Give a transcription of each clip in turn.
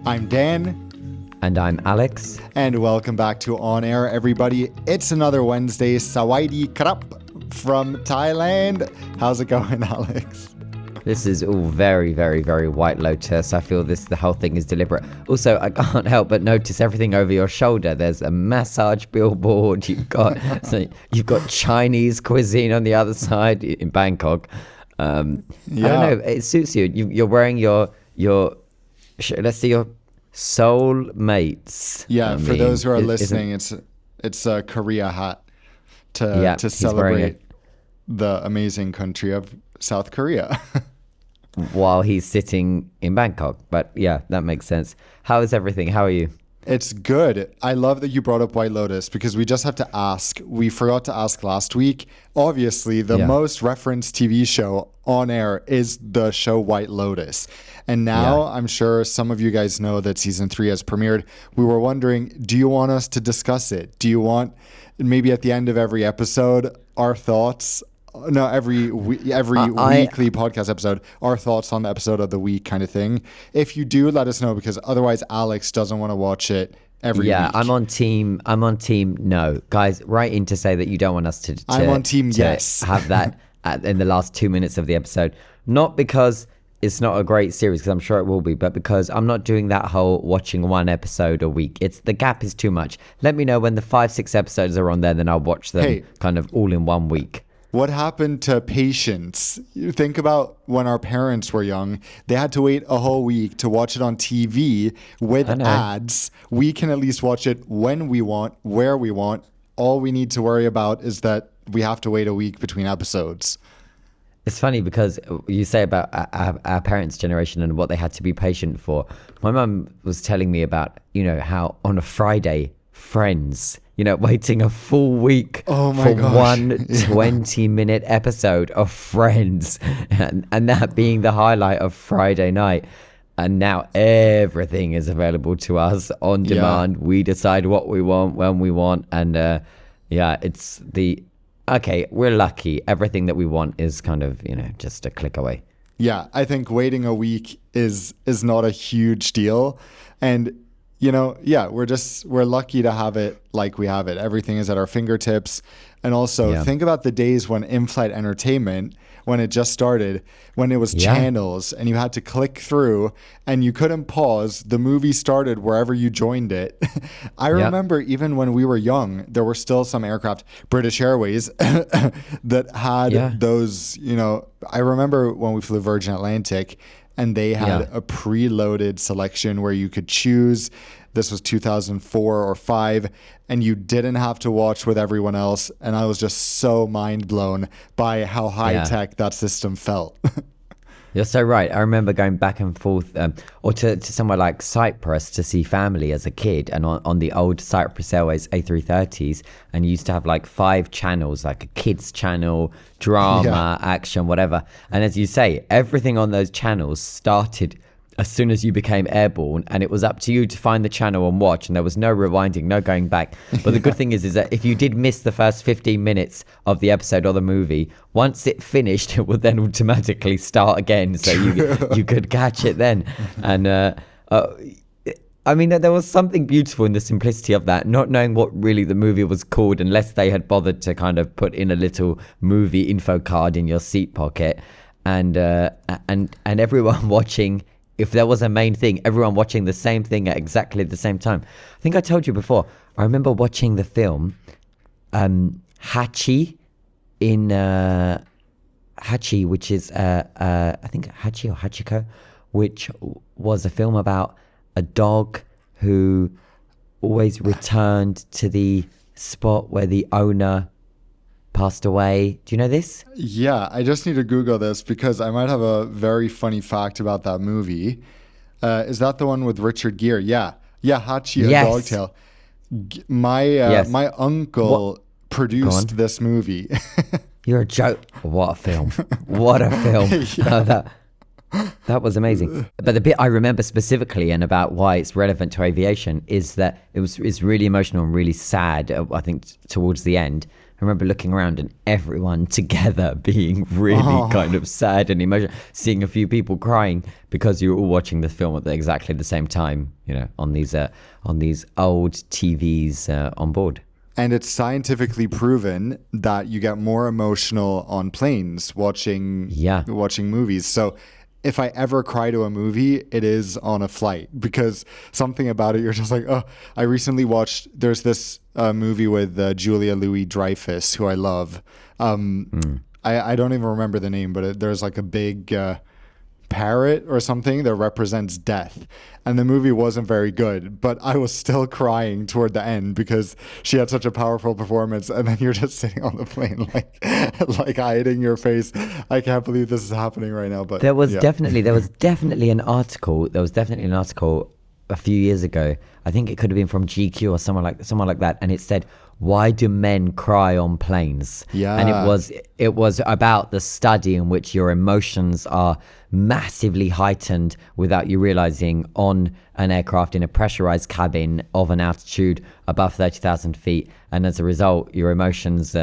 I'm Dan. And I'm Alex. And welcome back to On Air, everybody. It's another Wednesday. Sawadee krap from Thailand. How's it going, Alex? This is all very, very, very White Lotus. I feel the whole thing is deliberate. Also, I can't help but notice everything over your shoulder. There's a massage billboard. You've got Chinese cuisine on the other side in Bangkok. I don't know. It suits you. You're wearing your let's see, your soul mates. Yeah, for those who are listening, it's a Korea hat to celebrate the amazing country of South Korea. While he's sitting in Bangkok. But yeah, that makes sense. How is everything? How are you? It's good. I love that you brought up White Lotus because we just have to ask. We forgot to ask last week. Obviously, the most referenced TV show on air is the show White Lotus. And now I'm sure some of you guys know that season 3 has premiered. We were wondering, do you want us to discuss it? Do you want maybe at the end of every episode, our thoughts? No, every weekly podcast episode, our thoughts on the episode of the week kind of thing. If you do, let us know because otherwise Alex doesn't want to watch it every week. Yeah, I'm on team no. Guys, write in to say that you don't want us to I'm on team yes. Have that in the last 2 minutes of the episode. Not because it's not a great series, because I'm sure it will be, but because I'm not doing that whole watching one episode a week. The gap is too much. Let me know when the 5-6 episodes are on there, then I'll watch them kind of all in 1 week. What happened to patience? You think about when our parents were young, they had to wait a whole week to watch it on TV with ads. We can at least watch it when we want, where we want. All we need to worry about is that we have to wait a week between episodes. It's funny because you say about our parents' generation and what they had to be patient for. My mum was telling me about, how on a Friday, Friends, waiting a full week for one 20-minute episode of Friends and that being the highlight of Friday night. And now everything is available to us on demand. We decide what we want, when we want. And we're lucky. Everything that we want is kind of, just a click away. Yeah, I think waiting a week is not a huge deal. And we're lucky to have it like we have it. Everything is at our fingertips. And also think about the days when Inflight Entertainment, when it just started, when it was channels and you had to click through and you couldn't pause. The movie started wherever you joined it. I remember even when we were young, there were still some aircraft, British Airways, that had those, I remember when we flew Virgin Atlantic, and they had a preloaded selection where you could choose. This was 2004 or 5, and you didn't have to watch with everyone else. And I was just so mind blown by how high tech that system felt. You're so right. I remember going back and forth or to somewhere like Cyprus to see family as a kid, and on the old Cyprus Airways A330s, and you used to have like 5 channels, like a kids channel, drama, action, whatever. And as you say, everything on those channels started as soon as you became airborne, and it was up to you to find the channel and watch, and there was no rewinding, no going back. But the good thing is that if you did miss the first 15 minutes of the episode or the movie, once it finished, it would then automatically start again, so you could catch it then. And I mean, there was something beautiful in the simplicity of that, not knowing what really the movie was called unless they had bothered to kind of put in a little movie info card in your seat pocket, and everyone watching. If there was a main thing, everyone watching the same thing at exactly the same time. I think I told you before, I remember watching the film Hachi in Hachi, which is I think Hachi or Hachiko, which was a film about a dog who always returned to the spot where the owner passed away. Do you know this? Yeah, I just need to Google this because I might have a very funny fact about that movie. Is that the one with Richard Gere? Yeah, Hachi, a Dogtail. My uncle produced this movie. You're a joke. What a film. What a film. That was amazing. But the bit I remember specifically and about why it's relevant to aviation is that it's really emotional and really sad, I think, towards the end. remember looking around and everyone together being really kind of sad and emotional, seeing a few people crying because you were all watching the film at exactly the same time, on these old TVs on board. And it's scientifically proven that you get more emotional on planes watching movies. So if I ever cry to a movie, it is on a flight, because something about it, you're just like, oh. I recently watched, there's this movie with Julia Louis-Dreyfus, who I love. I don't even remember the name, but there's like a big parrot or something that represents death, and the movie wasn't very good, but I was still crying toward the end because she had such a powerful performance. And then you're just sitting on the plane like hiding your face. I can't believe this is happening right now. But there was definitely an article a few years ago. I think it could have been from GQ or someone like that, and it said, why do men cry on planes? Yeah. And it was about the study in which your emotions are massively heightened without you realizing on an aircraft in a pressurized cabin of an altitude above 30,000 feet. And as a result, your emotions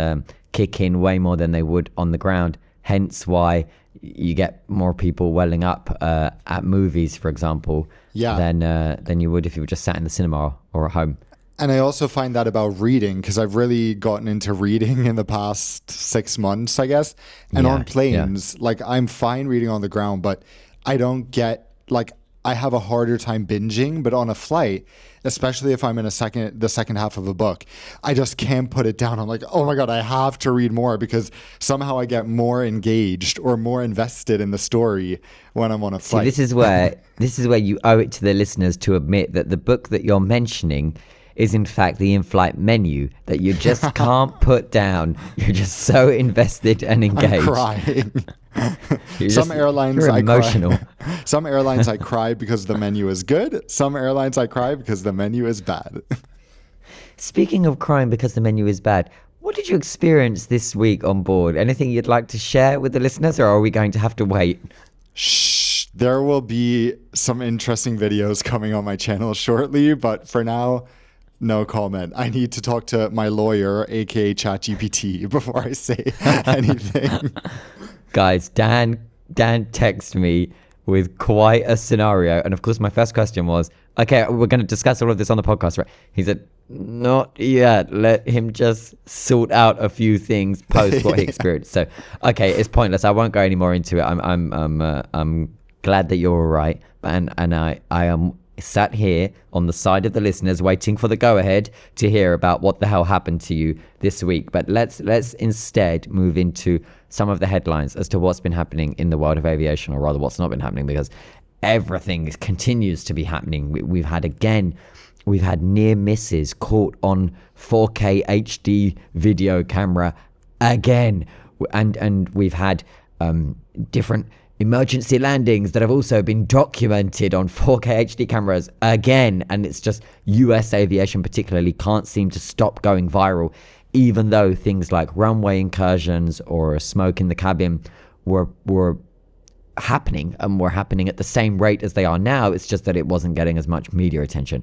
kick in way more than they would on the ground. Hence why you get more people welling up at movies, for example, than you would if you were just sat in the cinema or at home. And I also find that about reading, because I've really gotten into reading in the past 6 months, I guess. And on planes, like, I'm fine reading on the ground, but I don't get, like, I have a harder time binging. But on a flight, especially if I'm in the second half of a book, I just can't put it down. I'm like, oh my God, I have to read more, because somehow I get more engaged or more invested in the story when I'm on a flight. See, this is where you owe it to the listeners to admit that the book that you're mentioning is in fact the in-flight menu that you just can't put down. You're just so invested and engaged. I'm crying. Some airlines I emotional. Cry. Some airlines I cry because the menu is good. Some airlines I cry because the menu is bad. Speaking of crying because the menu is bad, what did you experience this week on board? Anything you'd like to share with the listeners, or are we going to have to wait? Shh, there will be some interesting videos coming on my channel shortly, but for now, no comment. I need to talk to my lawyer, aka ChatGPT, before I say anything. Guys, Dan texted me with quite a scenario, and of course my first question was, okay, we're going to discuss all of this on the podcast, right? He said, not yet. Let him just sort out a few things post what he experienced. So, okay, it's pointless. I won't go any more into it. I'm glad that you're all right, and I am sat here on the side of the listeners waiting for the go-ahead to hear about what the hell happened to you this week. But let's instead move into some of the headlines as to what's been happening in the world of aviation, or rather what's not been happening, because everything continues to be happening. We've had near misses caught on 4K HD video camera again, and we've had different emergency landings that have also been documented on 4K HD cameras again. And it's just US aviation particularly can't seem to stop going viral, even though things like runway incursions or smoke in the cabin were happening, and were happening at the same rate as they are now. It's just that it wasn't getting as much media attention.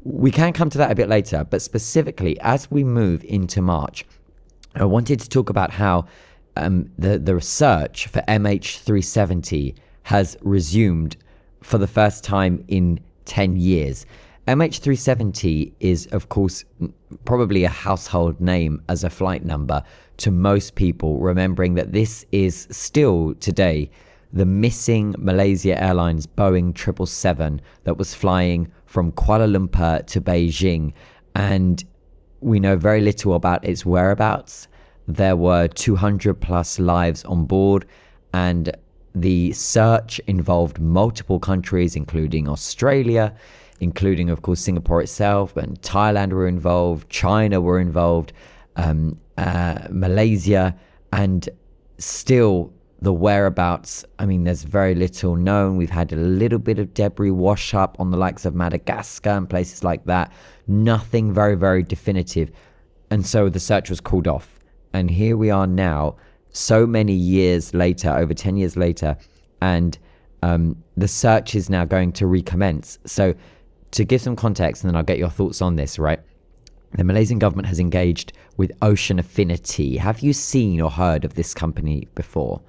We can come to that a bit later, but specifically as we move into March, I wanted to talk about how the research for MH370 has resumed for the first time in 10 years. MH370 is, of course, probably a household name as a flight number to most people, remembering that this is still today the missing Malaysia Airlines Boeing 777 that was flying from Kuala Lumpur to Beijing. And we know very little about its whereabouts. There were 200 plus lives on board, and the search involved multiple countries, including Australia, including, of course, Singapore itself, and Thailand were involved, China were involved, Malaysia, and still the whereabouts, I mean, there's very little known. We've had a little bit of debris wash up on the likes of Madagascar and places like that. Nothing very, very definitive. And so the search was called off. And here we are now, so many years later, over 10 years later, and the search is now going to recommence. So to give some context, and then I'll get your thoughts on this, right? the Malaysian government has engaged with Ocean Affinity. Have you seen or heard of this company before?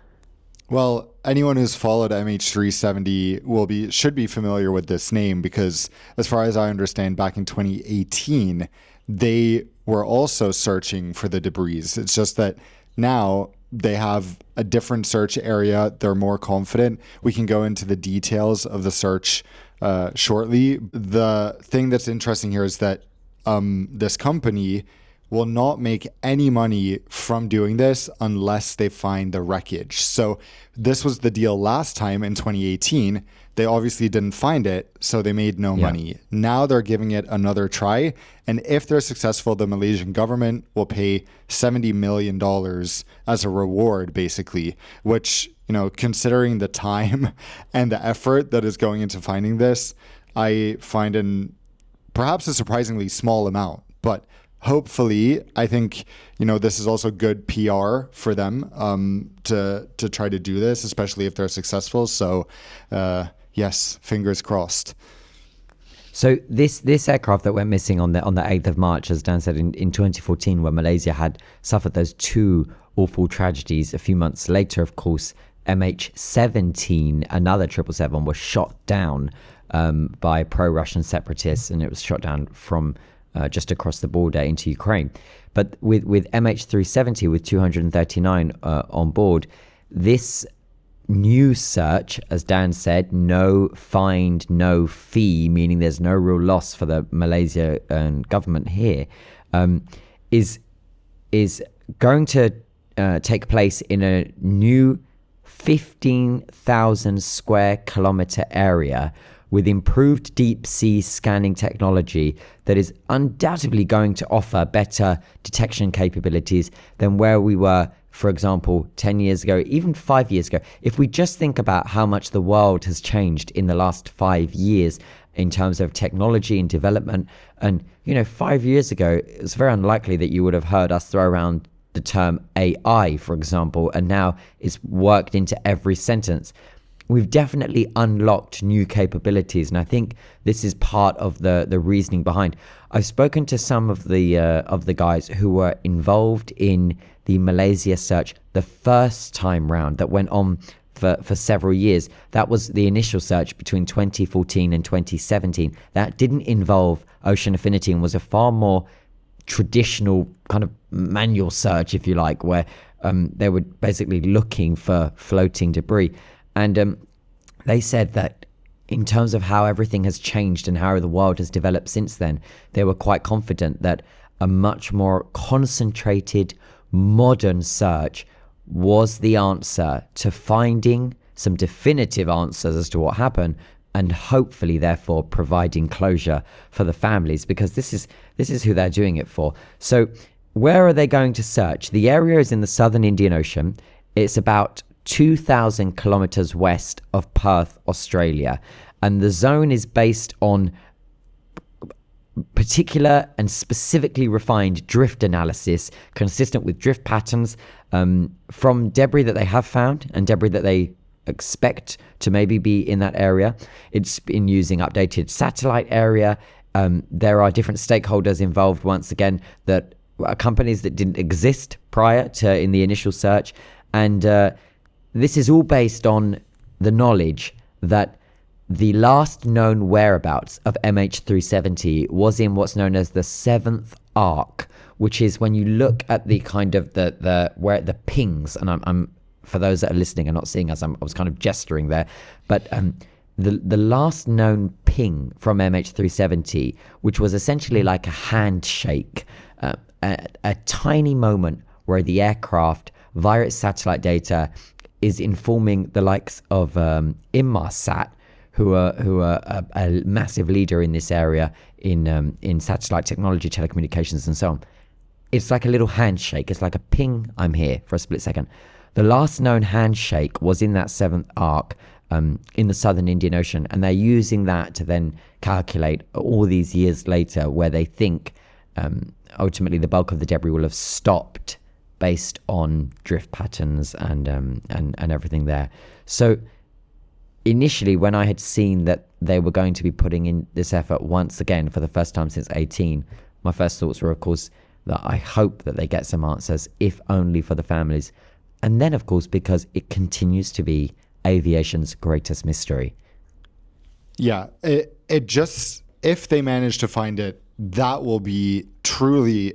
Well, anyone who's followed MH370 should be familiar with this name because, as far as I understand, back in 2018, they were also searching for the debris. It's just that now they have a different search area. They're more confident. We can go into the details of the search shortly. The thing that's interesting here is that this company will not make any money from doing this unless they find the wreckage. So this was the deal last time in 2018. They obviously didn't find it, so they made no money. Now they're giving it another try. And if they're successful, the Malaysian government will pay $70 million as a reward, basically, which, you know, considering the time and the effort that is going into finding this, I find perhaps a surprisingly small amount. But hopefully, I think, you know, this is also good PR for them to try to do this, especially if they're successful. So, yes, fingers crossed. So this aircraft that went missing on the 8th of March, as Dan said, in 2014, where Malaysia had suffered those two awful tragedies. A few months later, of course, MH370, another 777, was shot down by pro-Russian separatists, and it was shot down from just across the border into Ukraine. But with MH370, with 239 on board, this new search, as Dan said, no find, no fee, meaning there's no real loss for the Malaysia government here, is going to take place in a new 15,000 square kilometer area with improved deep sea scanning technology that is undoubtedly going to offer better detection capabilities than where we were, for example, 10 years ago, even 5 years ago. If we just think about how much the world has changed in the last 5 years in terms of technology and development, and, you know, 5 years ago, it's very unlikely that you would have heard us throw around the term AI, for example, and now it's worked into every sentence. We've definitely unlocked new capabilities, and I think this is part of the reasoning behind. I've spoken to some of the guys who were involved in the Malaysia search the first time round that went on for several years. That was the initial search between 2014 and 2017. That didn't involve Ocean Affinity and was a far more traditional kind of manual search, if you like, where they were basically looking for floating debris. And they said that in terms of how everything has changed and how the world has developed since then, they were quite confident that a much more concentrated, modern search was the answer to finding some definitive answers as to what happened, and hopefully therefore providing closure for the families, because this is who they're doing it for. So where are they going to search? The area is in the southern Indian Ocean. It's about 2,000 kilometers west of Perth, Australia, and the zone is based on particular and specifically refined drift analysis consistent with drift patterns from debris that they have found and debris that they expect to maybe be in that area. It's been using updated satellite area. There are different stakeholders involved, once again, that are companies that didn't exist prior to in the initial search, and this is all based on the knowledge that the last known whereabouts of MH370 was in what's known as the 7th arc, which is when you look at the kind of the where the pings, and I'm for those that are listening and not seeing us, I was kind of gesturing there, but the last known ping from MH370, which was essentially like a handshake, a tiny moment where the aircraft, via its satellite data, is informing the likes of Inmarsat, who are a massive leader in this area in satellite technology, telecommunications, and so on. It's like a little handshake. It's like a ping, I'm here for a split second. The last known handshake was in that 7th arc in the southern Indian Ocean, and they're using that to then calculate all these years later where they think ultimately the bulk of the debris will have stopped based on drift patterns and everything there. So initially, when I had seen that they were going to be putting in this effort once again for the first time since 18, my first thoughts were, of course, that I hope that they get some answers, if only for the families. And then, of course, because it continues to be aviation's greatest mystery. Yeah, it just, if they manage to find it, that will be truly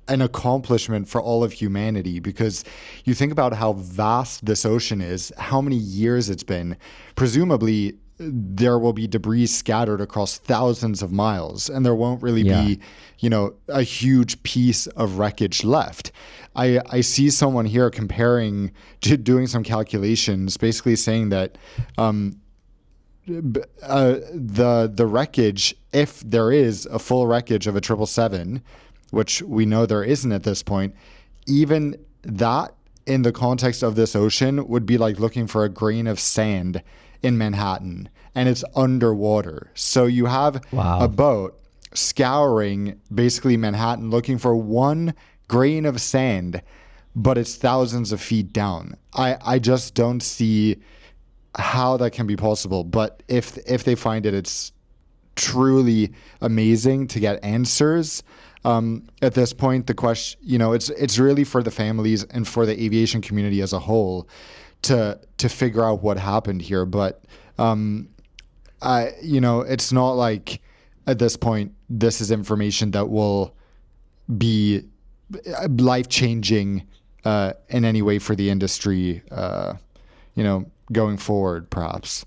an accomplishment for all of humanity, because you think about how vast this ocean is, how many years it's been. Presumably, there will be debris scattered across thousands of miles, and there won't really be, a huge piece of wreckage left. I see someone here doing some calculations, basically saying that the wreckage, if there is a full wreckage of a 777, which we know there isn't at this point, even that in the context of this ocean would be like looking for a grain of sand in Manhattan, and it's underwater. So you have a boat scouring basically Manhattan looking for one grain of sand, but it's thousands of feet down. I just don't see how that can be possible. But if they find it, it's truly amazing to get answers. At this point, the question, it's really for the families and for the aviation community as a whole to figure out what happened here. But it's not like at this point this is information that will be life-changing in any way for the industry, going forward, perhaps.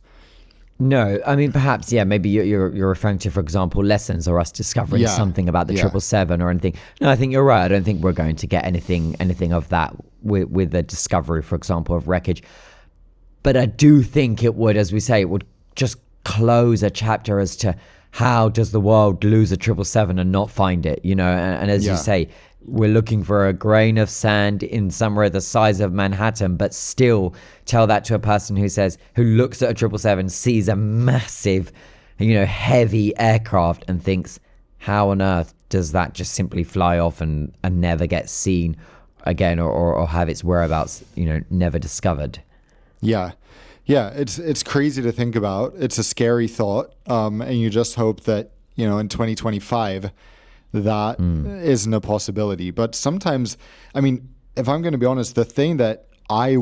No, I mean, perhaps, maybe you're referring to, for example, lessons or us discovering something about the 777 or anything. No, I think you're right. I don't think we're going to get anything of that with the discovery, for example, of wreckage. But I do think it would, as we say, it would just close a chapter as to how does the world lose a 777 and not find it, and as you say, we're looking for a grain of sand in somewhere the size of Manhattan, but still tell that to a person who looks at a 777, sees a massive, heavy aircraft and thinks, how on earth does that just simply fly off and never get seen again or have its whereabouts, never discovered? Yeah. Yeah, it's crazy to think about. It's a scary thought. And you just hope that, in 2025, that isn't a possibility. But sometimes, I mean, if I'm going to be honest, the thing that I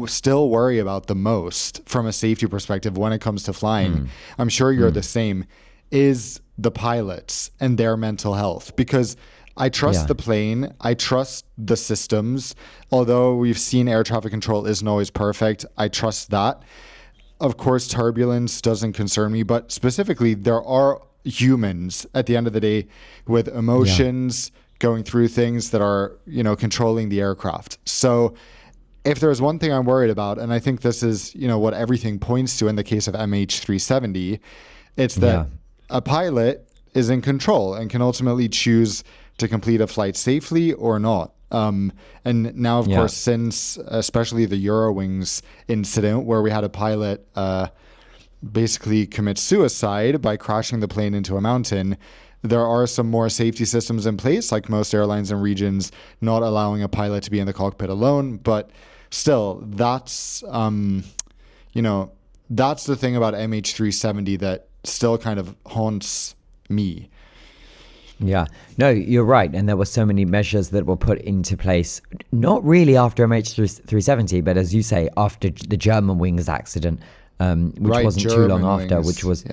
still worry about the most from a safety perspective when it comes to flying, I'm sure you're the same, is the pilots and their mental health. Because I trust the plane, I trust the systems. Although we've seen air traffic control isn't always perfect, I trust that. Of course, turbulence doesn't concern me, but specifically, there are humans at the end of the day with emotions going through things that are, controlling the aircraft. So if there's one thing I'm worried about, and I think this is, what everything points to in the case of MH370, it's that a pilot is in control and can ultimately choose to complete a flight safely or not. And now, of course, since especially the Eurowings incident where we had a pilot basically commit suicide by crashing the plane into a mountain, there are some more safety systems in place, like most airlines and regions not allowing a pilot to be in the cockpit alone. But still, that's, that's the thing about MH370 that still kind of haunts me. Yeah, no, you're right. And there were so many measures that were put into place, not really after MH370, but as you say, after the Germanwings accident, which wasn't too long after, which was,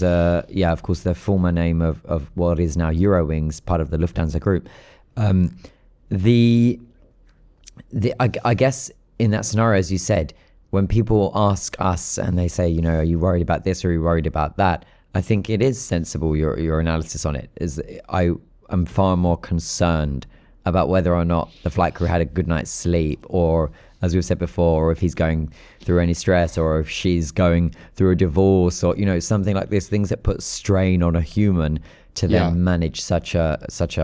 of course, the former name of what is now Eurowings, part of the Lufthansa group. I guess in that scenario, as you said, when people ask us and they say, are you worried about this or are you worried about that? I think it is sensible, your analysis on it. I'm far more concerned about whether or not the flight crew had a good night's sleep, or, as we've said before, or if he's going through any stress, or if she's going through a divorce, or something like this, things that put strain on a human to then manage such a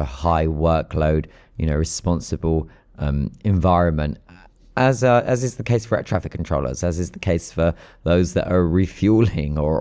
high workload, responsible environment. As is the case for air traffic controllers, as is the case for those that are refueling or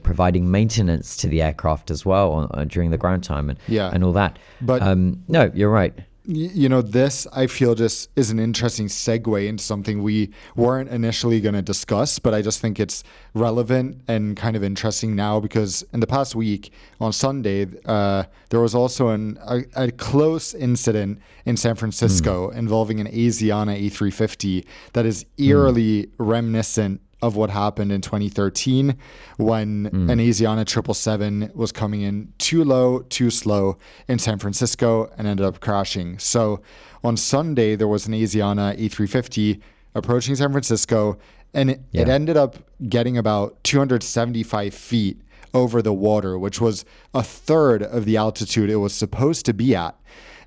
providing maintenance to the aircraft as well during the ground time and all that. But no, you're right. This I feel just is an interesting segue into something we weren't initially going to discuss, but I just think it's relevant and kind of interesting now because in the past week on Sunday, there was also a close incident in San Francisco involving an Asiana A350 that is eerily reminiscent of what happened in 2013 when an Asiana 777 was coming in too low, too slow in San Francisco and ended up crashing. So on Sunday, there was an Asiana A350 approaching San Francisco, and it ended up getting about 275 feet over the water, which was a third of the altitude it was supposed to be at.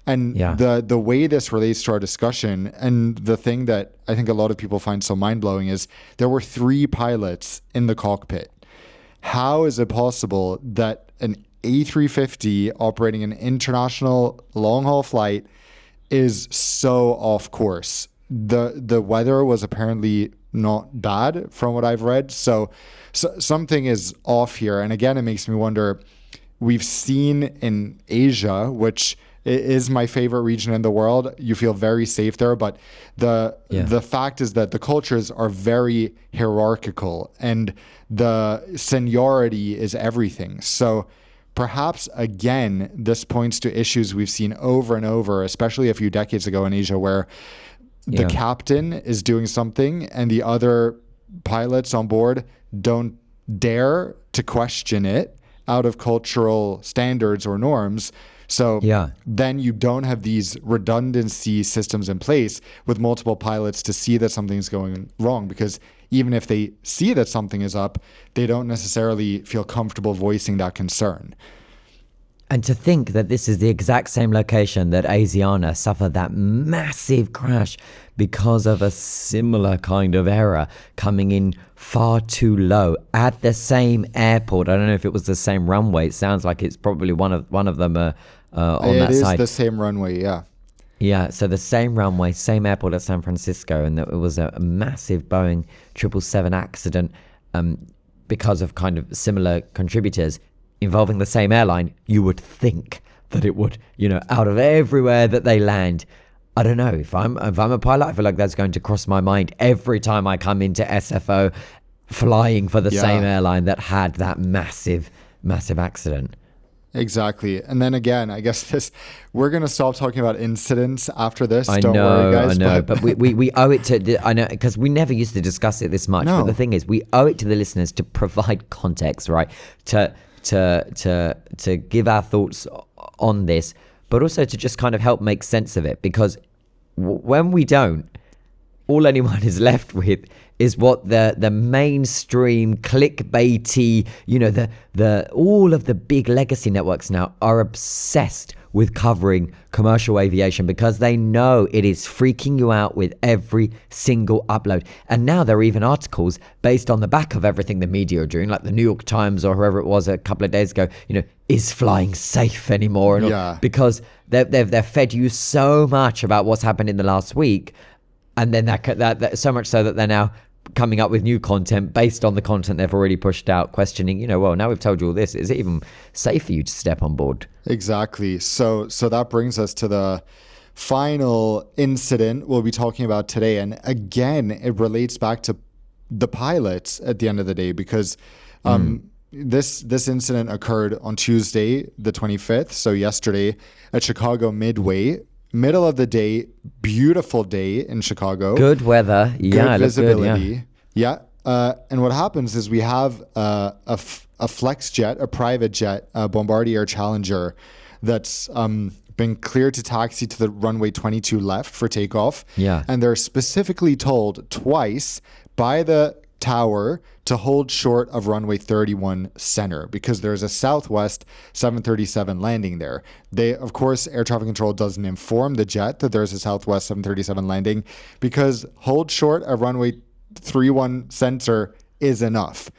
And the way this relates to our discussion, and the thing that I think a lot of people find so mind-blowing, is there were 3 pilots in the cockpit. How is it possible that an A350 operating an international long-haul flight is so off course? The weather was apparently not bad from what I've read. So something is off here. And again, it makes me wonder, we've seen in Asia, which is my favorite region in the world. You feel very safe there, but the fact is that the cultures are very hierarchical and the seniority is everything. So perhaps, again, this points to issues we've seen over and over, especially a few decades ago in Asia, where the captain is doing something and the other pilots on board don't dare to question it out of cultural standards or norms. So then you don't have these redundancy systems in place with multiple pilots to see that something's going wrong, because even if they see that something is up, they don't necessarily feel comfortable voicing that concern. And to think that this is the exact same location that Asiana suffered that massive crash because of a similar kind of error coming in far too low at the same airport. I don't know if it was the same runway. It sounds like it's probably one of them on that side. It is the same runway, yeah. Yeah, so the same runway, same airport at San Francisco, and it was a massive Boeing 777 accident because of kind of similar contributors involving the same airline. You would think that it would, out of everywhere that they land. I don't know, if I'm a pilot, I feel like that's going to cross my mind every time I come into SFO flying for the same airline that had that massive accident. Exactly. And then again, I guess we're going to stop talking about incidents after this. Don't worry, guys. I know, but we owe it to, I know, because we never used to discuss it this much. No. But the thing is, we owe it to the listeners to provide context, right? To give our thoughts on this, but also to just kind of help make sense of it. Because when we don't, all anyone is left with is what the mainstream clickbaity, the all of the big legacy networks now are obsessed with covering commercial aviation because they know it is freaking you out with every single upload. And now there are even articles based on the back of everything the media are doing, like the New York Times or whoever it was a couple of days ago, is flying safe anymore? And because they've fed you so much about what's happened in the last week. And then that so much so that they're now coming up with new content based on the content they've already pushed out, questioning, well, now we've told you all this, is it even safe for you to step on board? Exactly. So that brings us to the final incident we'll be talking about today. And again, it relates back to the pilots at the end of the day, because this incident occurred on Tuesday, the 25th. So yesterday at Chicago Midway. Middle of the day, beautiful day in Chicago. Good weather. Good visibility. And what happens is we have a flex jet, a private jet, a Bombardier Challenger that's been cleared to taxi to the runway 22 left for takeoff. Yeah. And they're specifically told twice by the tower to hold short of runway 31 center because there's a Southwest 737 landing there. Of course, air traffic control doesn't inform the jet that there's a Southwest 737 landing because hold short of runway 31 center is enough.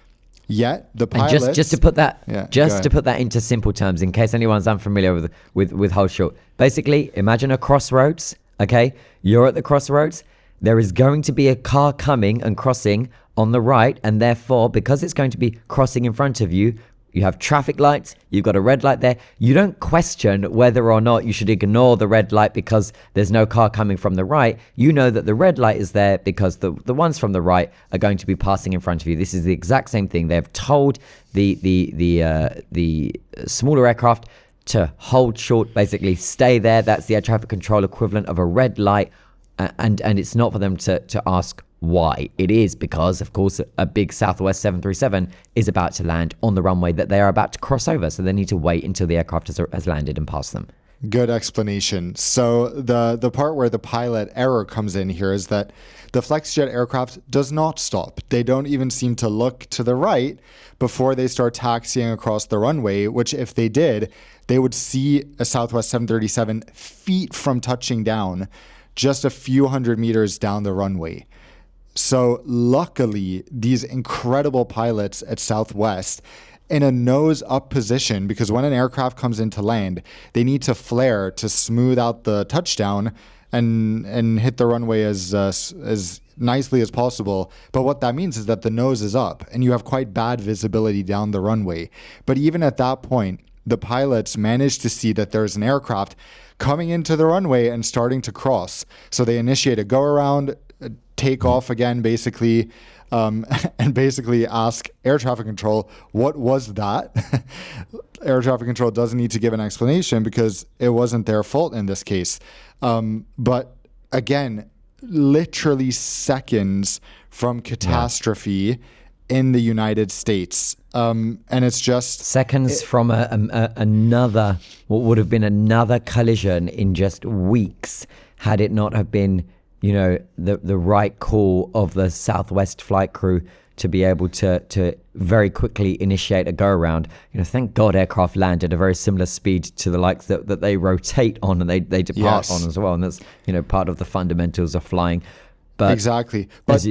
Yet the pilots... And just to put that into simple terms, in case anyone's unfamiliar with hold short. Basically, imagine a crossroads, okay? You're at the crossroads. There is going to be a car coming and crossing on the right, and therefore, because it's going to be crossing in front of you, You have traffic lights, you've got a red light there. You don't question whether or not you should ignore the red light because there's no car coming from the right. You know that the red light is there because the ones from the right are going to be passing in front of you. This is the exact same thing. They've told the smaller aircraft to hold short, basically stay there. That's the air traffic control equivalent of a red light. And it's not for them to ask why. It is because, of course, a big Southwest 737 is about to land on the runway that they are about to cross over. So they need to wait until the aircraft has landed and passed them. Good explanation. So the part where the pilot error comes in here is that the FlexJet aircraft does not stop. They don't even seem to look to the right before they start taxiing across the runway, which if they did, they would see a Southwest 737 feet from touching down, just a few hundred meters down the runway. So luckily, these incredible pilots at Southwest in a nose up position, because when an aircraft comes into land, they need to flare to smooth out the touchdown and hit the runway as nicely as possible. But what that means is that the nose is up and you have quite bad visibility down the runway. But even at that point, the pilots managed to see that there's an aircraft coming into the runway and starting to cross. So they initiate a go around, take off again, basically, and basically ask air traffic control, what was that? Air traffic control doesn't need to give an explanation because it wasn't their fault in this case. But again, literally seconds from catastrophe in the United States. And it's just seconds from another, what would have been another collision in just weeks, had it not have been, the right call of the Southwest flight crew to be able to very quickly initiate a go around. Thank God aircraft land at a very similar speed to the likes that they rotate on and they depart on as well. And that's, part of the fundamentals of flying. But exactly. But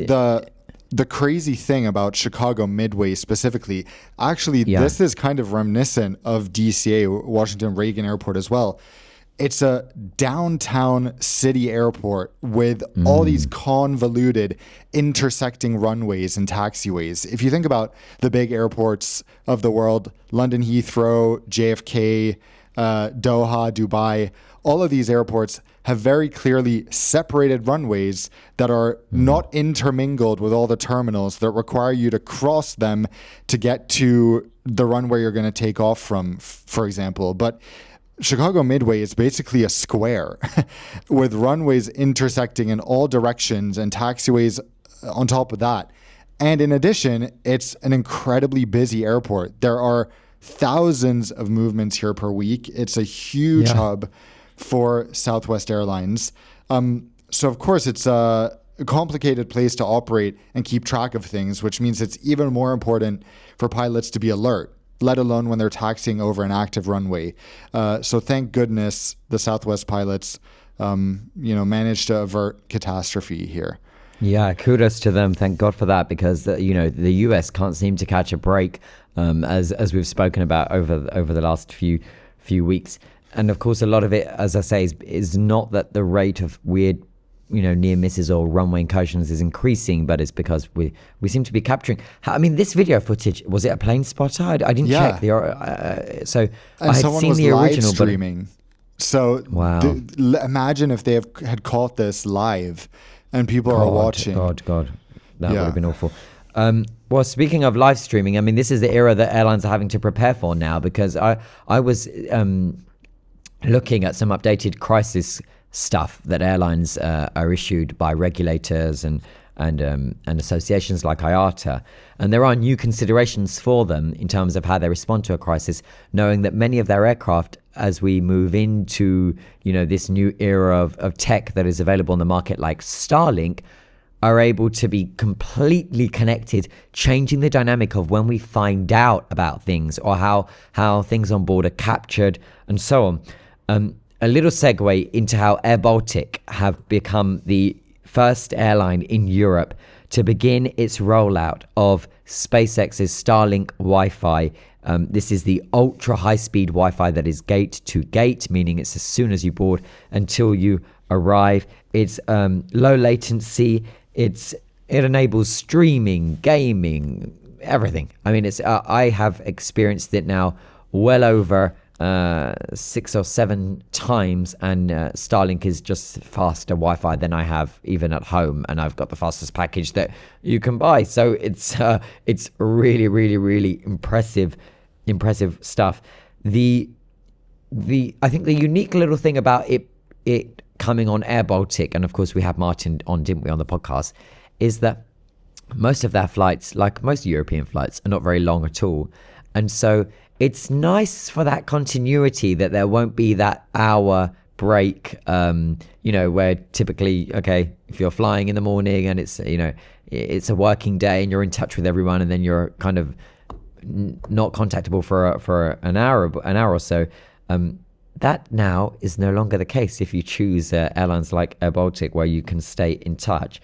the crazy thing about Chicago Midway specifically, actually, this is kind of reminiscent of DCA, Washington Reagan Airport as well. It's a downtown city airport with all these convoluted intersecting runways and taxiways. If you think about the big airports of the world, London Heathrow, JFK, Doha, Dubai, all of these airports have very clearly separated runways that are not intermingled with all the terminals that require you to cross them to get to the runway you're going to take off from, for example. But Chicago Midway is basically a square with runways intersecting in all directions and taxiways on top of that. And in addition, it's an incredibly busy airport. There are thousands of movements here per week. It's a huge hub for Southwest Airlines. So of course it's a complicated place to operate and keep track of things, which means it's even more important for pilots to be alert, let alone when they're taxiing over an active runway. So thank goodness the Southwest pilots, managed to avert catastrophe here. Yeah, kudos to them. Thank God for that, because the US can't seem to catch a break, as we've spoken about over the last few weeks. And of course, a lot of it, as I say, is not that the rate of weird, near misses or runway incursions is increasing, but it's because we seem to be capturing. I mean, this video footage, was it a plane spotter? I didn't check so and I had someone seen was the live original streaming. So wow. Imagine if they had caught this live and people are watching. God, that would have been awful. Well, speaking of live streaming, I mean, this is the era that airlines are having to prepare for now, because I was looking at some updated crisis stuff that airlines are issued by regulators and associations like IATA, and there are new considerations for them in terms of how they respond to a crisis, knowing that many of their aircraft, as we move into this new era of tech that is available on the market, like Starlink, are able to be completely connected, changing the dynamic of when we find out about things or how things on board are captured and so on. A little segue into how Air Baltic have become the first airline in Europe to begin its rollout of SpaceX's Starlink Wi-Fi. This is the ultra high-speed Wi-Fi that is gate to gate, meaning it's as soon as you board until you arrive. It's low latency. It enables streaming, gaming, everything. I mean, it's I have experienced it now well over 6 or 7 times, and Starlink is just faster Wi-Fi than I have even at home, and I've got the fastest package that you can buy. So it's really, really, really impressive stuff. The I think the unique little thing about it coming on Air Baltic, and of course we had Martin on, didn't we, on the podcast, is that most of their flights, like most European flights, are not very long at all. And so it's nice for that continuity, that there won't be that hour break, where typically, okay, if you're flying in the morning and it's, it's a working day and you're in touch with everyone, and then you're kind of not contactable for an hour or so. That now is no longer the case if you choose airlines like Air Baltic, where you can stay in touch.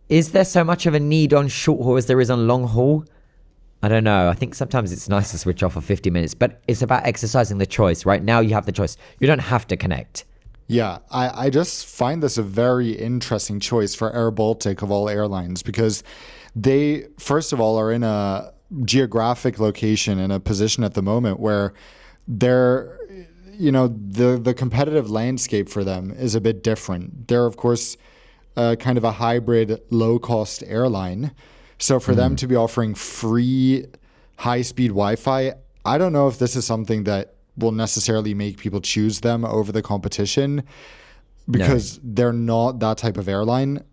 Is there so much of a need on short haul as there is on long haul? I don't know. I think sometimes it's nice to switch off for 50 minutes, but it's about exercising the choice. Right now you have the choice. You don't have to connect. Yeah, I just find this a very interesting choice for Air Baltic of all airlines, because they, first of all, are in a geographic location, in a position at the moment where they're, the competitive landscape for them is a bit different. They're, of course, kind of a hybrid low-cost airline. So for them to be offering free high-speed Wi-Fi, I don't know if this is something that will necessarily make people choose them over the competition, because they're not that type of airline.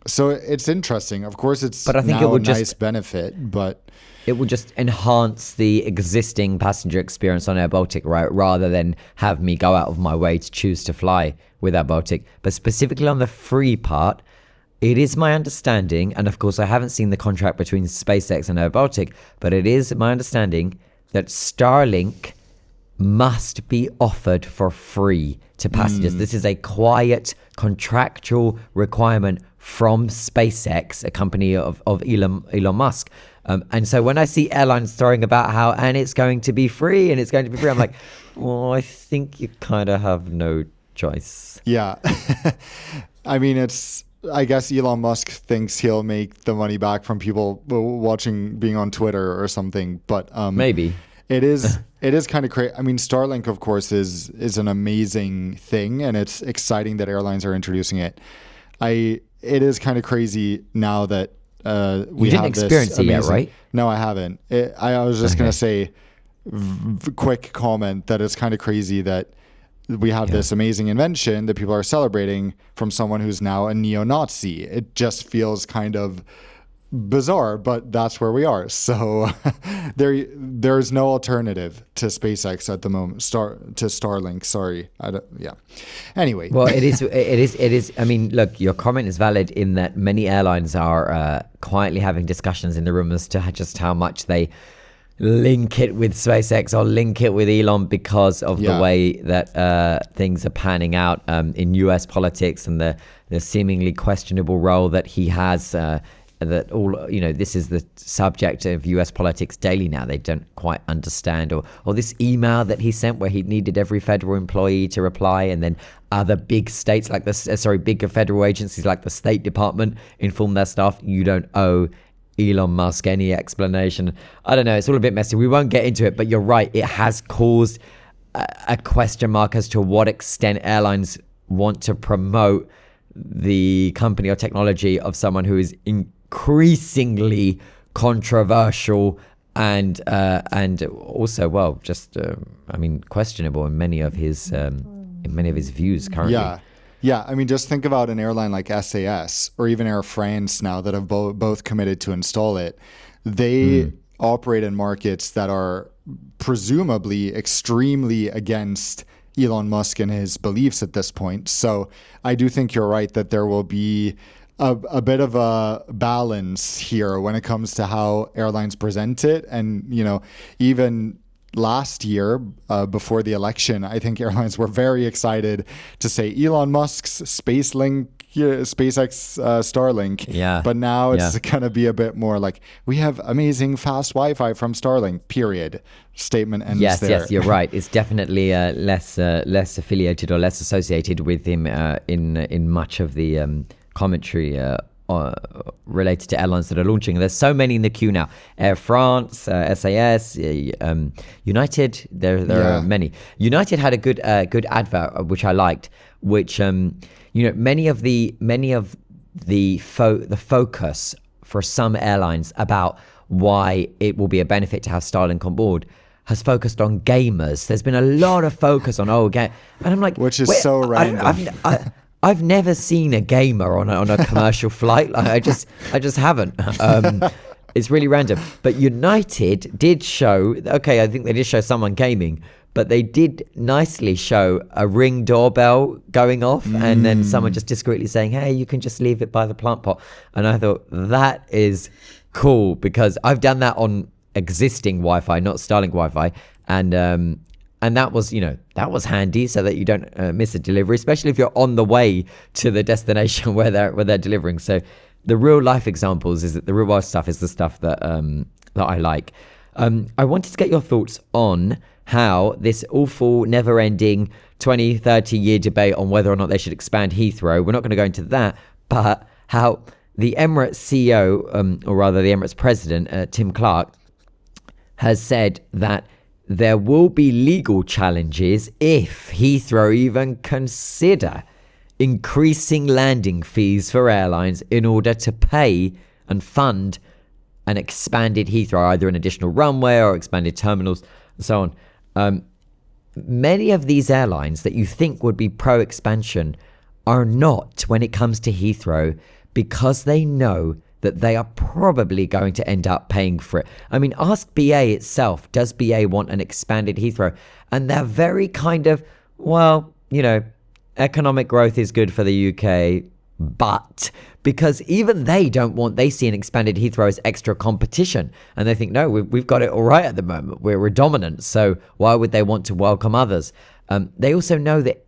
So it's interesting. Of course, it's but I think now it would a nice benefit, but it will just enhance the existing passenger experience on Air Baltic, right? Rather than have me go out of my way to choose to fly with Air Baltic. But specifically on the free part, it is my understanding, and of course I haven't seen the contract between SpaceX and Air Baltic, but it is my understanding that Starlink must be offered for free to passengers. This is a quiet contractual requirement from SpaceX, a company of Elon Musk. And so when I see airlines throwing about and it's going to be free, I'm like, well, I think you kind of have no choice. Yeah. I mean, I guess Elon Musk thinks he'll make the money back from people being on Twitter or something, but maybe it is kind of crazy. I mean, Starlink, of course, is an amazing thing, and it's exciting that airlines are introducing it. It is kind of crazy now that we didn't experience it yet, right? No, I haven't. I was just going to say, quick comment, that it's kind of crazy that we have this amazing invention that people are celebrating from someone who's now a neo-Nazi. It just feels kind of bizarre, but that's where we are. So there's no alternative to SpaceX at the moment. To Starlink. Sorry. Anyway. Well, it is. I mean, look, your comment is valid in that many airlines are quietly having discussions in the room as to just how much they link it with SpaceX or link it with Elon, because of the way that things are panning out in US politics, and the seemingly questionable role that he has. That all, this is the subject of US politics daily now. They don't quite understand, or this email that he sent where he needed every federal employee to reply, and then other big states like bigger federal agencies like the State Department inform their staff, you don't owe Elon Musk any explanation. I don't know, it's all a bit messy. We won't get into it, but you're right, it has caused a question mark as to what extent airlines want to promote the company or technology of someone who is increasingly controversial and also questionable in many of his views currently. Yeah, I mean, just think about an airline like SAS or even Air France now that have both committed to install it. They operate in markets that are presumably extremely against Elon Musk and his beliefs at this point. So I do think you're right that there will be a bit of a balance here when it comes to how airlines present it. And, even last year, before the election, I think airlines were very excited to say Elon Musk's SpaceX Starlink. Yeah. But now it's going to be a bit more like, we have amazing fast Wi-Fi from Starlink, period. Statement ends there. Yes, you're right. It's definitely less affiliated or less associated with him in much of the commentary related to airlines that are launching. There's so many in the queue now. Air France, SAS, United. There are many. United had a good advert which I liked, which many of the focus for some airlines about why it will be a benefit to have Starlink on board has focused on gamers. There's been a lot of focus on and I'm like, which is so random. I've never seen a gamer on a commercial flight. Like I just haven't. It's really random. But United did show. Okay, I think they did show someone gaming, but they did nicely show a Ring doorbell going off, and then someone just discreetly saying, "Hey, you can just leave it by the plant pot." And I thought that is cool because I've done that on existing Wi-Fi, not Starlink Wi-Fi, and that was handy so that you don't miss a delivery, especially if you're on the way to the destination where they're delivering. So the real life examples is that the real life stuff is the stuff that I like. I wanted to get your thoughts on how this awful, never-ending 20, 30-year debate on whether or not they should expand Heathrow, we're not going to go into that, but how the Emirates CEO, or rather the Emirates president, Tim Clark, has said that there will be legal challenges if Heathrow even consider increasing landing fees for airlines in order to pay and fund an expanded Heathrow, either an additional runway or expanded terminals and so on. Many of these airlines that you think would be pro-expansion are not when it comes to Heathrow because they know that they are probably going to end up paying for it. I mean, ask BA itself. Does BA want an expanded Heathrow? And they're very kind of, well, economic growth is good for the UK, but because even they see an expanded Heathrow as extra competition. And they think, no, we've got it all right at the moment. We're dominant. So why would they want to welcome others? They also know that,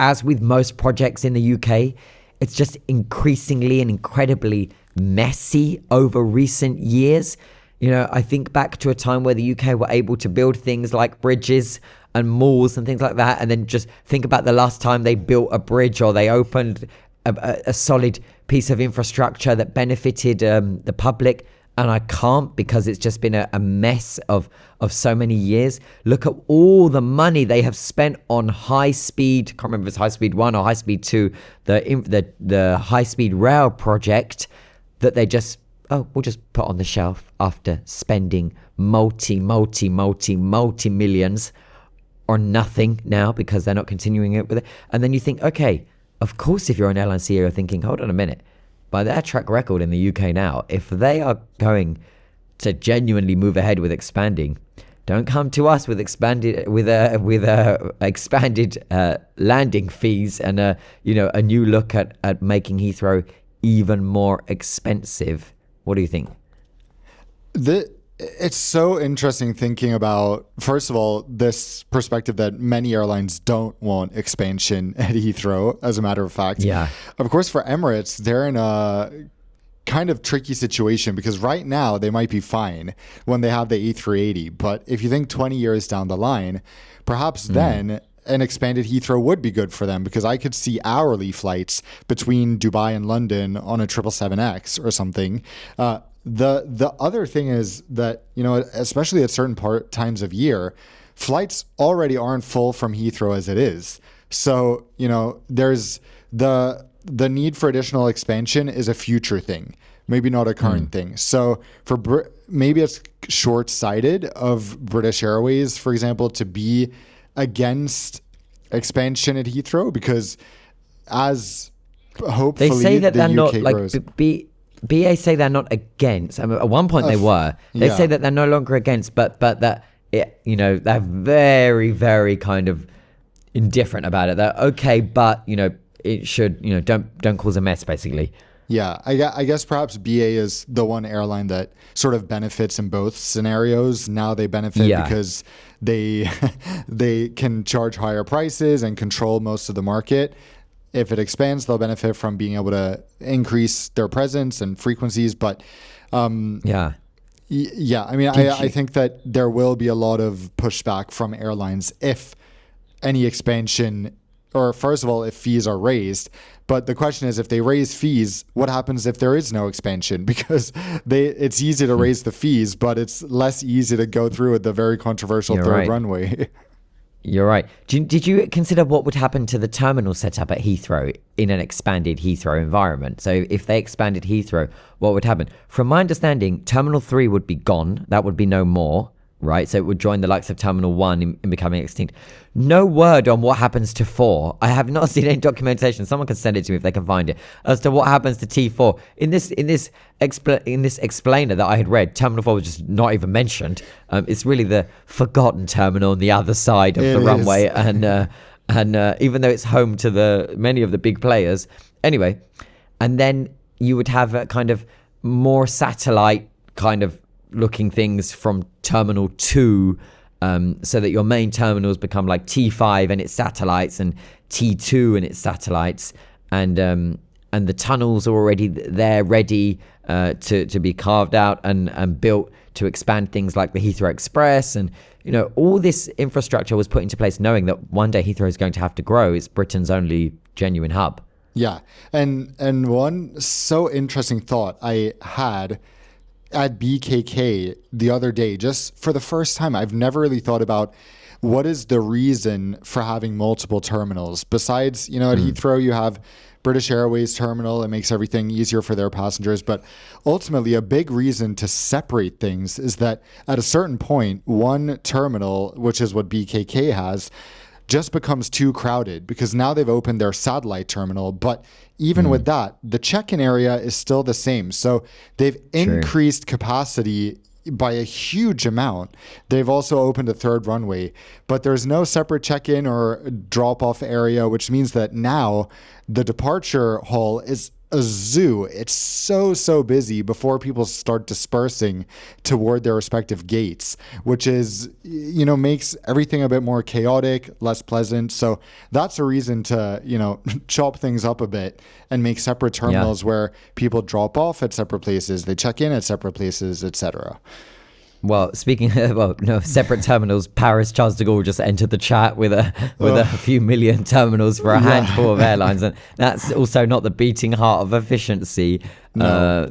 as with most projects in the UK, it's just increasingly and incredibly messy over recent years. I think back to a time where the UK were able to build things like bridges and malls and things like that, and then just think about the last time they built a bridge or they opened a solid piece of infrastructure that benefited the public. And I can't, because it's just been a mess of so many years. Look at all the money they have spent on high speed, can't remember if it's high speed 1 or high speed 2, the high speed rail project that they just, we'll just put on the shelf after spending multi millions or nothing now because they're not continuing it with it. And then you think, okay, of course, if you're an airline CEO thinking, hold on a minute, by their track record in the UK now, if they are going to genuinely move ahead with expanding, don't come to us with expanded landing fees and a new look at making Heathrow even more expensive. What do you think? It's so interesting thinking about, first of all, this perspective that many airlines don't want expansion at Heathrow, as a matter of fact. Yeah. Of course, for Emirates, they're in a kind of tricky situation because right now they might be fine when they have the A380. But if you think 20 years down the line, perhaps then an expanded Heathrow would be good for them, because I could see hourly flights between Dubai and London on a 777X or something. The other thing is that, especially at certain times of year, flights already aren't full from Heathrow as it is. So, there's the need for additional expansion is a future thing, maybe not a current thing. So maybe it's short-sighted of British Airways, for example, to be against expansion at Heathrow, because as hopefully they say that the they're UK not like grows. BA say they're not against. I mean, at one point they were. They say that they're no longer against, but that they're very, very kind of indifferent about it. They're okay, but it should don't cause a mess, basically. Yeah, I guess perhaps BA is the one airline that sort of benefits in both scenarios. Now they benefit because they can charge higher prices and control most of the market. If it expands, they'll benefit from being able to increase their presence and frequencies. But I mean, I think that there will be a lot of pushback from airlines if any expansion, or first of all, if fees are raised, But the question is, if they raise fees, what happens if there is no expansion? Because it's easy to raise the fees, but it's less easy to go through with the very controversial third runway. You're right. Did you consider what would happen to the terminal setup at Heathrow in an expanded Heathrow environment? So if they expanded Heathrow, what would happen? From my understanding, Terminal 3 would be gone. That would be no more, right? So it would join the likes of Terminal 1 in becoming extinct. No word on what happens to 4. I have not seen any documentation. Someone can send it to me if they can find it, as to what happens to T4. In this explainer that I had read, Terminal 4 was just not even mentioned. It's really the forgotten terminal on the other side of the runway, and even though it's home to many of the big players. Anyway, and then you would have a kind of more satellite kind of looking things from Terminal 2, so that your main terminals become like T5 and its satellites, and T2 and its satellites, and the tunnels are already there, ready to be carved out and built to expand things like the Heathrow Express. And all this infrastructure was put into place knowing that one day Heathrow is going to have to grow. It's Britain's only genuine hub. Yeah, and one so interesting thought I had at BKK the other day, just for the first time, I've never really thought about what is the reason for having multiple terminals. Besides, at Heathrow, you have British Airways terminal. It makes everything easier for their passengers. But ultimately, a big reason to separate things is that at a certain point, one terminal, which is what BKK has, just becomes too crowded, because now they've opened their satellite terminal. But even with that, the check-in area is still the same. So they've increased capacity by a huge amount. They've also opened a third runway, but there's no separate check-in or drop-off area, which means that now the departure hall is a zoo. It's so busy before people start dispersing toward their respective gates, which is, makes everything a bit more chaotic, less pleasant. So that's a reason to, chop things up a bit and make separate terminals where people drop off at separate places, they check in at separate places, etc. Well, speaking of, separate terminals, Paris Charles de Gaulle just entered the chat with a few million terminals for a handful of airlines, and that's also not the beating heart of efficiency. No.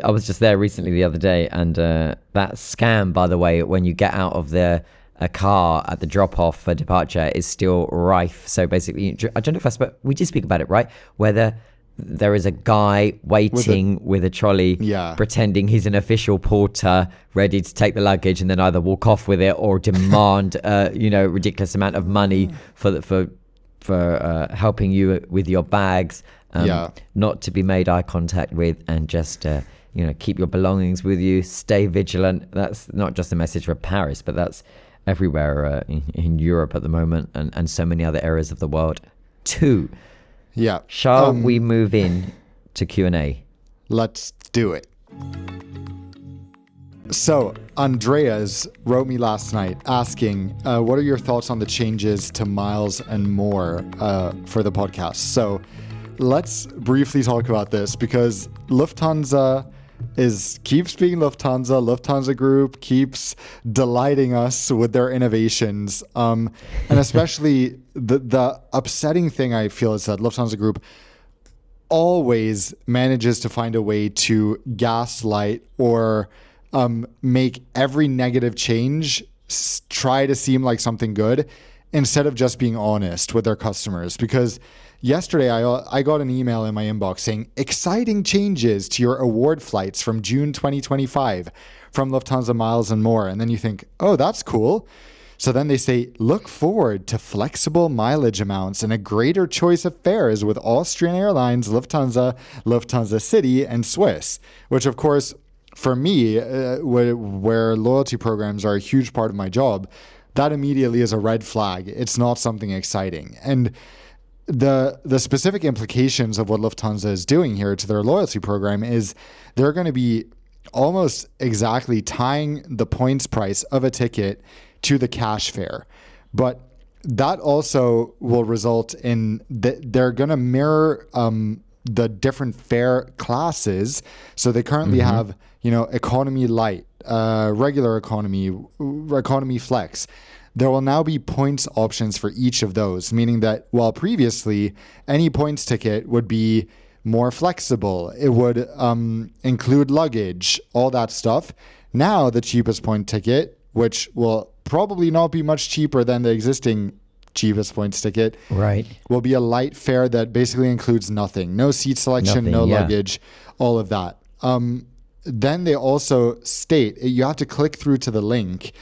I was just there recently the other day, and that scam, by the way, when you get out of a car at the drop-off for departure, is still rife. So basically, I don't know if we did speak about it, right? Whether there is a guy waiting with a trolley, pretending he's an official porter, ready to take the luggage and then either walk off with it or demand, ridiculous amount of money for helping you with your bags, not to be made eye contact with, and just keep your belongings with you. Stay vigilant. That's not just a message for Paris, but that's everywhere in Europe at the moment, and so many other areas of the world too. Yeah. Shall we move in to Q&A? Let's do it. So Andreas wrote me last night asking, what are your thoughts on the changes to Miles and More for the podcast? So let's briefly talk about this, because Lufthansa keeps being Lufthansa. Lufthansa Group keeps delighting us with their innovations. And especially the upsetting thing I feel is that Lufthansa Group always manages to find a way to gaslight or make every negative change try to seem like something good, instead of just being honest with their customers. Because yesterday, I got an email in my inbox saying, exciting changes to your award flights from June 2025 from Lufthansa Miles and More. And then you think, oh, that's cool. So then they say, look forward to flexible mileage amounts and a greater choice of fares with Austrian Airlines, Lufthansa, Lufthansa City, and Swiss. Which, of course, for me, where loyalty programs are a huge part of my job, that immediately is a red flag. It's not something exciting. And the specific implications of what Lufthansa is doing here to their loyalty program is they're going to be almost exactly tying the points price of a ticket to the cash fare. But that also will result in they're going to mirror the different fare classes. So they currently have, economy light, regular economy, economy flex. there will now be points options for each of those, meaning that while previously any points ticket would be more flexible, it would include luggage, all that stuff. Now the cheapest point ticket, which will probably not be much cheaper than the existing cheapest points ticket, right, will be a light fare that basically includes nothing. No seat selection, no luggage, all of that. Then they also state, you have to click through to the link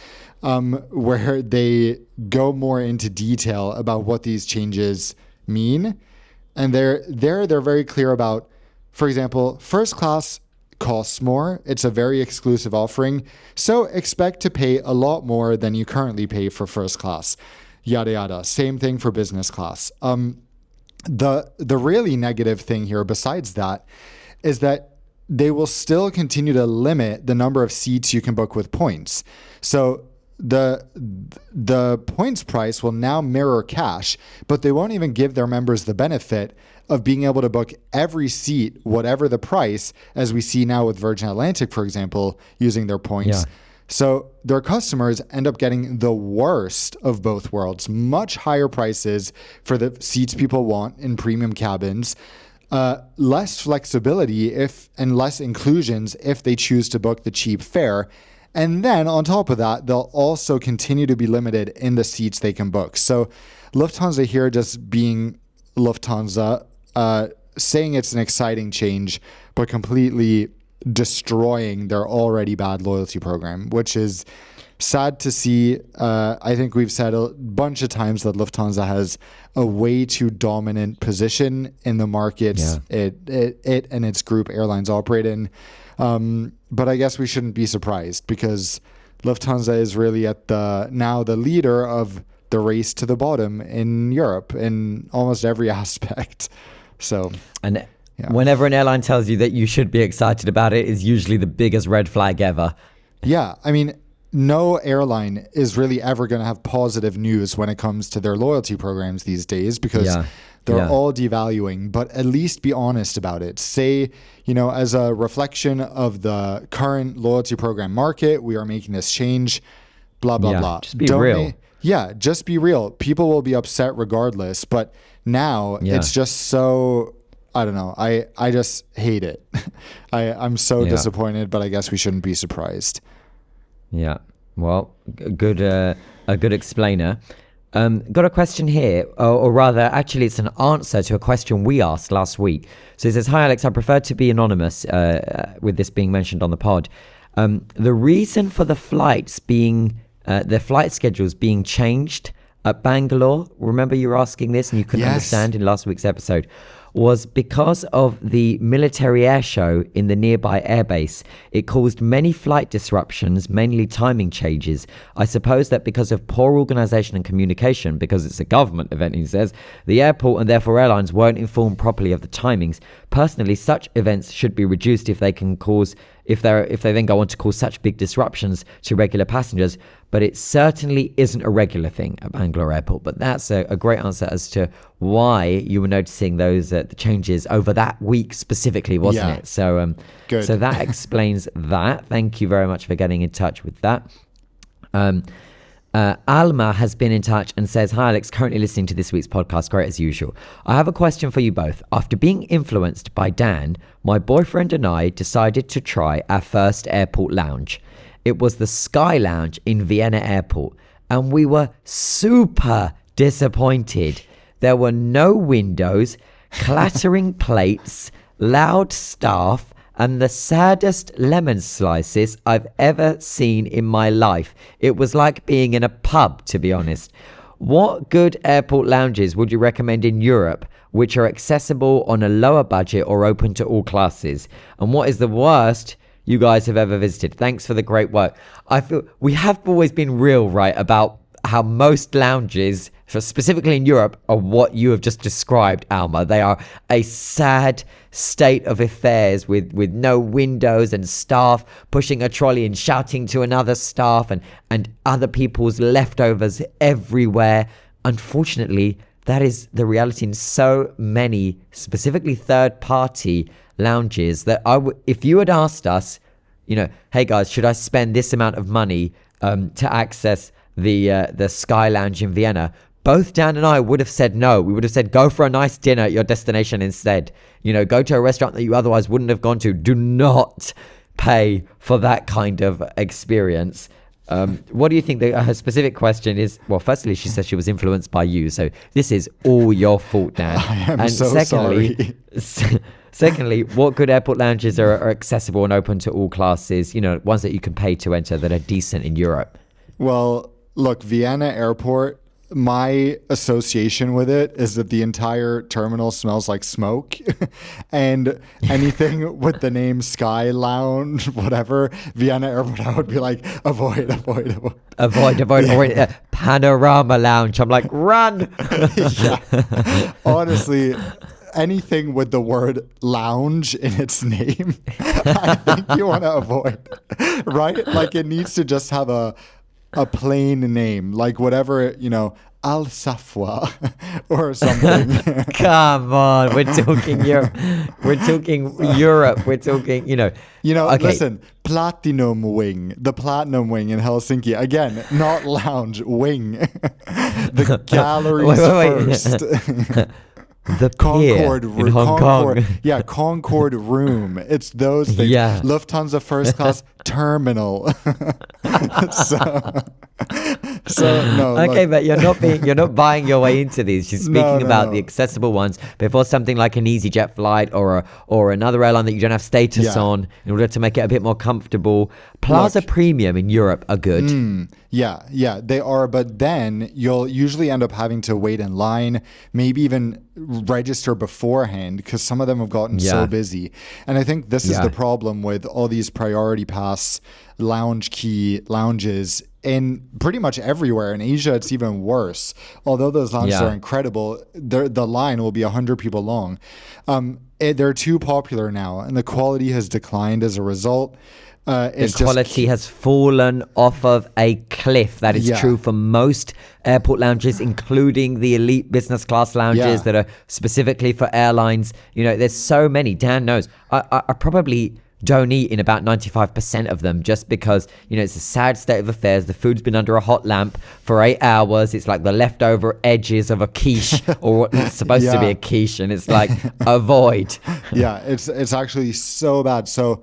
where they go more into detail about what these changes mean. And they're very clear about, for example, first class costs more. It's a very exclusive offering. So expect to pay a lot more than you currently pay for first class. Yada, yada. Same thing for business class. The really negative thing here, besides that, is that they will still continue to limit the number of seats you can book with points. So the points price will now mirror cash, but they won't even give their members the benefit of being able to book every seat, whatever the price, as we see now with Virgin Atlantic, for example, using their points. Yeah. So their customers end up getting the worst of both worlds, much higher prices for the seats people want in premium cabins, less flexibility and less inclusions if they choose to book the cheap fare. And then on top of that, they'll also continue to be limited in the seats they can book. So Lufthansa here just being Lufthansa, saying it's an exciting change, but completely destroying their already bad loyalty program, which is sad to see. I think we've said a bunch of times that Lufthansa has a way too dominant position in the markets it and its group airlines operate in. But I guess we shouldn't be surprised because Lufthansa is really now the leader of the race to the bottom in Europe in almost every aspect. So, and whenever an airline tells you that you should be excited about it, is usually the biggest red flag ever. Yeah, I mean, no airline is really ever going to have positive news when it comes to their loyalty programs these days because they're all devaluing, but at least be honest about it. Say, as a reflection of the current loyalty program market, we are making this change, blah, blah, blah. Just be real. Just be real. People will be upset regardless, but now it's just so, I don't know. I just hate it. I'm so disappointed, but I guess we shouldn't be surprised. Yeah. Well, a good explainer. Got a question here, or rather, actually, it's an answer to a question we asked last week. So it says, "Hi, Alex. I prefer to be anonymous with this being mentioned on the pod. The reason for the flight schedules being changed at Bangalore, remember you were asking this and you couldn't understand in last week's episode, was because of the military air show in the nearby airbase. It caused many flight disruptions, mainly timing changes. I suppose that because of poor organization and communication, because it's a government event, he says, the airport and therefore airlines weren't informed properly of the timings. Personally, such events should be reduced if they then go on to cause such big disruptions to regular passengers, but it certainly isn't a regular thing at Bangalore Airport." But that's a great answer as to why you were noticing those the changes over that week specifically, wasn't it? So, good. So that explains that. Thank you very much for getting in touch with that. Alma has been in touch and says, "Hi Alex, currently listening to this week's podcast, great as usual. I have a question for you both. After being influenced by Dan, my boyfriend and I decided to try our first airport lounge. It was the Sky Lounge in Vienna Airport, and we were super disappointed. There were no windows, clattering plates, loud staff, and the saddest lemon slices I've ever seen in my life. It was like being in a pub, to be honest. What good airport lounges would you recommend in Europe, which are accessible on a lower budget or open to all classes? And what is the worst you guys have ever visited? Thanks for the great work." I feel we have always been real, right, about how most lounges, specifically in Europe, are what you have just described, Alma. They are a sad state of affairs with no windows and staff pushing a trolley and shouting to another staff and other people's leftovers everywhere. Unfortunately, that is the reality in so many, specifically third-party lounges, that if you had asked us, hey guys, should I spend this amount of money to access the Sky Lounge in Vienna, both Dan and I would have said no. We would have said, go for a nice dinner at your destination instead. Go to a restaurant that you otherwise wouldn't have gone to. Do not pay for that kind of experience. What do you think? Her specific question is, well, firstly, she says she was influenced by you. So this is all your fault, Dan. I am sorry. Secondly, what good airport lounges are accessible and open to all classes? Ones that you can pay to enter that are decent in Europe. Well, look, Vienna Airport, my association with it is that the entire terminal smells like smoke. And anything with the name Sky Lounge, whatever, Vienna Airport, I would be like, avoid. Panorama Lounge. I'm like, run. Yeah. Honestly, anything with the word lounge in its name, I think you want to avoid, right? Like, it needs to just have a plain name, like whatever, Al Safwa or something. Come on, we're talking Europe. We're talking, Okay. Listen, Platinum Wing, the Platinum Wing in Helsinki. Again, not lounge, wing. The galleries first. The Concord in Hong Kong. Yeah, Concord Room. It's those things. Yeah. Lufthansa first class terminal. so no. Okay, look. but you're not buying your way into these. She's speaking about the accessible ones before something like an EasyJet flight or another airline that you don't have status on, in order to make it a bit more comfortable. Plaza Premium in Europe are good. Yeah, they are. But then you'll usually end up having to wait in line, maybe even register beforehand, because some of them have gotten so busy. And I think this is the problem with all these priority pass lounge key lounges in pretty much everywhere. In Asia, it's even worse. Although those lounges are incredible, the line will be 100 people long. They're too popular now, and the quality has declined as a result. The quality has fallen off of a cliff. That is true for most airport lounges, including the elite business class lounges that are specifically for airlines. There's so many. Dan knows. I probably don't eat in about 95% of them, just because it's a sad state of affairs. The food's been under a hot lamp for 8 hours. It's like the leftover edges of a quiche, or what's supposed to be a quiche, and it's like avoid. Yeah, it's actually so bad. So,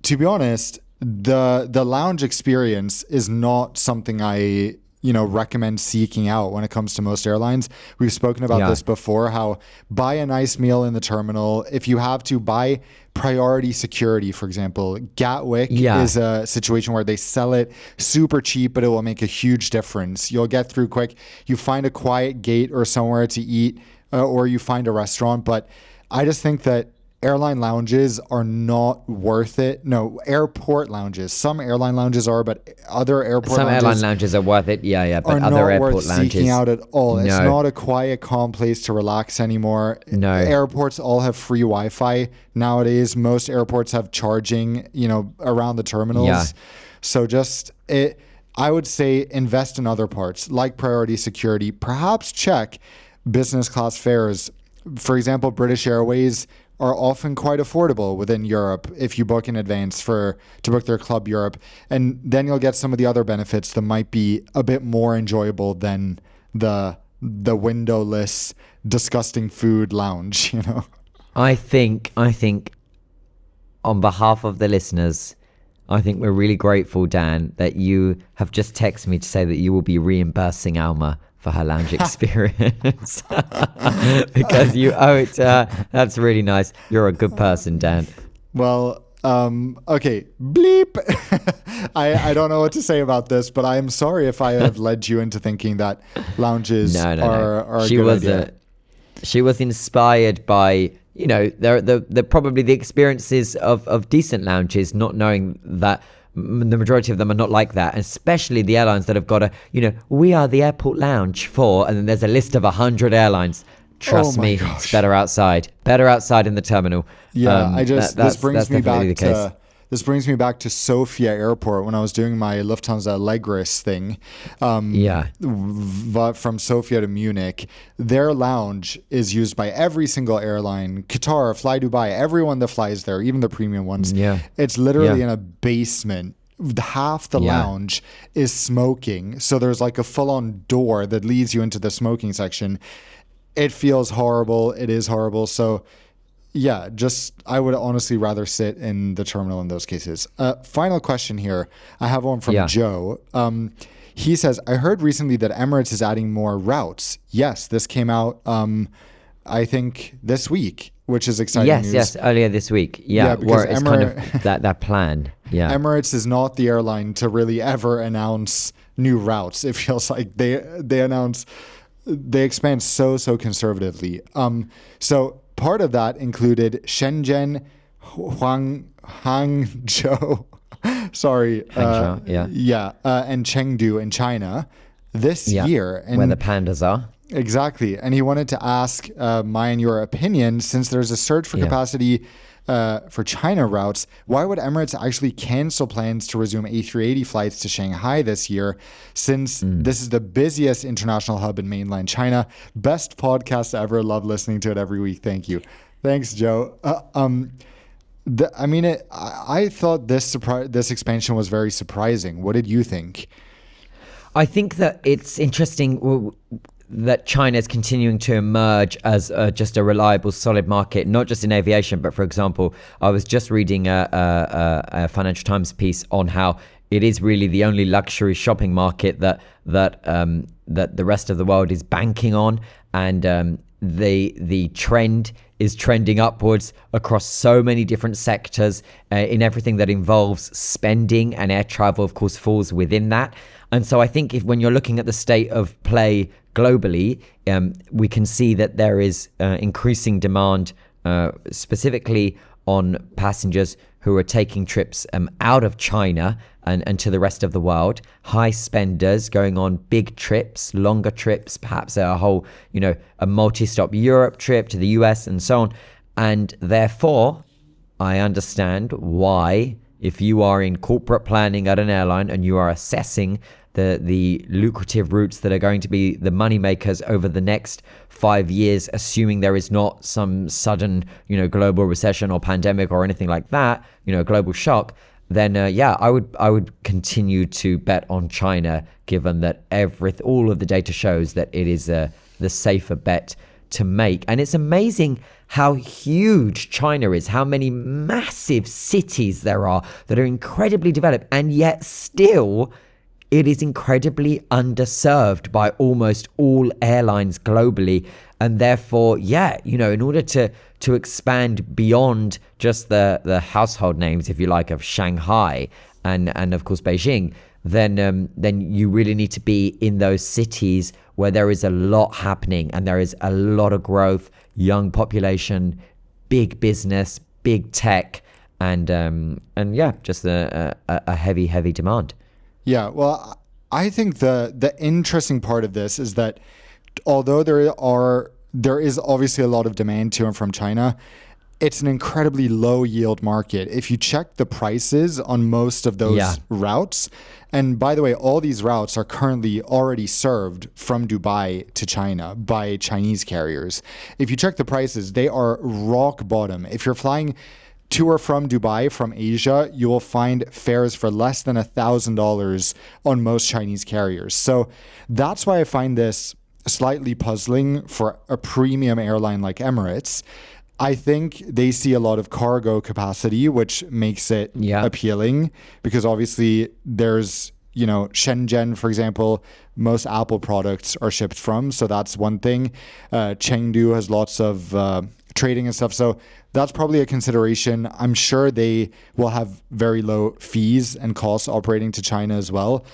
to be honest, the lounge experience is not something I recommend seeking out when it comes to most airlines. We've spoken about this before, how buy a nice meal in the terminal. If you have to, buy priority security, for example. Gatwick is a situation where they sell it super cheap, but it will make a huge difference. You'll get through quick. You find a quiet gate or somewhere to eat, or you find a restaurant. But I just think that airline lounges are not worth it. No, airport lounges. Some airline lounges are, but other airport Some lounges airline lounges are worth it. Yeah, but are other not airport worth lounges seeking out at all. No. It's not a quiet, calm place to relax anymore. No. Airports all have free Wi-Fi nowadays. Most airports have charging, around the terminals. Yeah. So I would say invest in other parts like priority security. Perhaps check business class fares. For example, British Airways are often quite affordable within Europe if you book in advance to book their Club Europe. And then you'll get some of the other benefits that might be a bit more enjoyable than the windowless, disgusting food lounge, I think on behalf of the listeners, I think we're really grateful, Dan, that you have just texted me to say that you will be reimbursing Alma for her lounge experience because you owe it to her. That's really nice. You're a good person, Dan. Well, okay, bleep. I don't know what to say about this, but I am sorry if I have led you into thinking that lounges are a good idea. She was inspired by, the probably the experiences of decent lounges, not knowing that the majority of them are not like that, especially the airlines that have got we are the airport lounge for, and then there's a list of 100 airlines. Trust me, it's better outside in the terminal. Yeah, this brings me back to Sofia Airport when I was doing my Lufthansa Allegris thing. From Sofia to Munich, their lounge is used by every single airline, Qatar, Fly Dubai, everyone that flies there, even the premium ones. Yeah, it's literally in a basement half the lounge is smoking. So there's like a full-on door that leads you into the smoking section. It feels horrible. It is horrible. So yeah, I would honestly rather sit in the terminal in those cases. Final question here. I have one from Joe. He says, I heard recently that Emirates is adding more routes. Yes, this came out, I think, this week, which is exciting news. Yes, earlier this week. Yeah, because it's kind of that plan. Yeah. Emirates is not the airline to really ever announce new routes. It feels like they expand so conservatively. So part of that included Shenzhen, Hangzhou, and Chengdu in China this year. And where the pandas are. Exactly. And he wanted to ask my and your opinion, since there's a surge for capacity for China routes, why would Emirates actually cancel plans to resume A380 flights to Shanghai this year, since this is the busiest international hub in mainland China? Best podcast ever. Love listening to it every week. Thank you. Thanks, Joe. I thought this expansion was very surprising. What did you think? I think that it's interesting that China is continuing to emerge as just a reliable, solid market, not just in aviation, but for example, I was just reading a Financial Times piece on how it is really the only luxury shopping market that the rest of the world is banking on, and the trend is trending upwards across so many different sectors in everything that involves spending, and air travel, of course, falls within that. And so I think when you're looking at the state of play globally, we can see that there is increasing demand, specifically on passengers who are taking trips out of China and to the rest of the world. High spenders going on big trips, longer trips, perhaps a whole, a multi-stop Europe trip to the US and so on. And therefore, I understand why, if you are in corporate planning at an airline and you are assessing the lucrative routes that are going to be the money makers over the next 5 years, assuming there is not some sudden, global recession or pandemic or anything like that, global shock, then I would continue to bet on China, given that all of the data shows that it is the safer bet to make. And it's amazing how huge China is, how many massive cities there are that are incredibly developed, and yet still it is incredibly underserved by almost all airlines globally. And therefore, in order to expand beyond just the household names, if you like, of Shanghai and of course Beijing, then you really need to be in those cities where there is a lot happening and there is a lot of growth, young population, big business, big tech, and just a heavy demand. Yeah, well, I think the interesting part of this is that although there is obviously a lot of demand to and from China, it's an incredibly low yield market. If you check the prices on most of those routes, and by the way, all these routes are currently already served from Dubai to China by Chinese carriers. If you check the prices, they are rock bottom. If you're flying to or from Dubai from Asia, you will find fares for less than $1,000 on most Chinese carriers. So that's why I find this slightly puzzling for a premium airline like Emirates. I think they see a lot of cargo capacity, which makes it appealing, because obviously there's, Shenzhen, for example, most Apple products are shipped from. So that's one thing. Chengdu has lots of trading and stuff. So that's probably a consideration. I'm sure they will have very low fees and costs operating to China as well.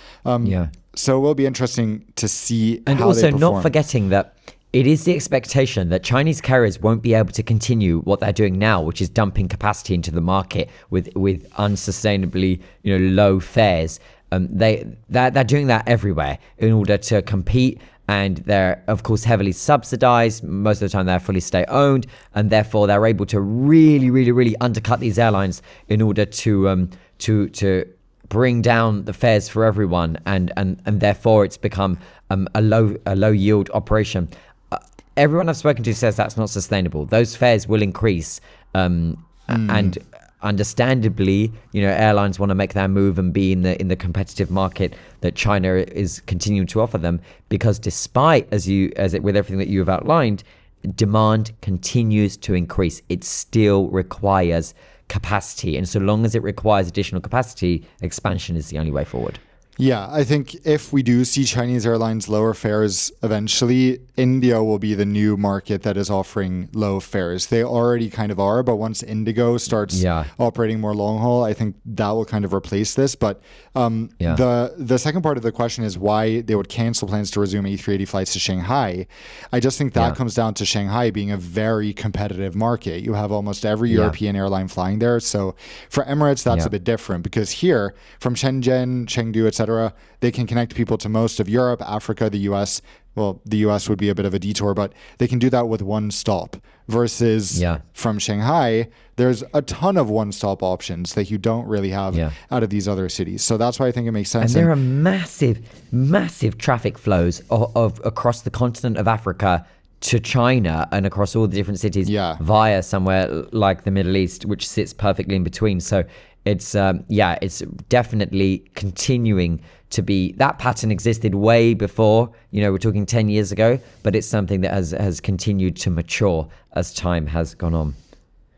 So it will be interesting to see and how also they perform. Not forgetting that it is the expectation that Chinese carriers won't be able to continue what they're doing now, which is dumping capacity into the market with unsustainably low fares. They're doing that everywhere in order to compete, and they're of course heavily subsidized. Most of the time they're fully state owned, and therefore they're able to really undercut these airlines in order to bring down the fares for everyone, and therefore it's become a low yield operation. Everyone I've spoken to says that's not sustainable. Those fares will increase, and understandably, airlines want to make their move and be in the competitive market that China is continuing to offer them, because despite with everything that you have outlined, demand continues to increase. It still requires capacity, and so long as it requires additional capacity, expansion is the only way forward. Yeah, I think if we do see Chinese airlines lower fares eventually, India will be the new market that is offering low fares. They already kind of are, but once Indigo starts operating more long haul, I think that will kind of replace this. But the second part of the question is why they would cancel plans to resume A380 flights to Shanghai. I just think that comes down to Shanghai being a very competitive market. You have almost every European airline flying there. So for Emirates, that's a bit different, because here from Shenzhen, Chengdu, etc., they can connect people to most of Europe, Africa, the US. Well, the US would be a bit of a detour, but they can do that with one stop. Versus from Shanghai, there's a ton of one-stop options that you don't really have out of these other cities. So that's why I think it makes sense. And there are massive, massive traffic flows of across the continent of Africa to China and across all the different cities via somewhere like the Middle East, which sits perfectly in between. So it's it's definitely continuing to be, that pattern existed way before, we're talking 10 years ago, but it's something that has continued to mature as time has gone on.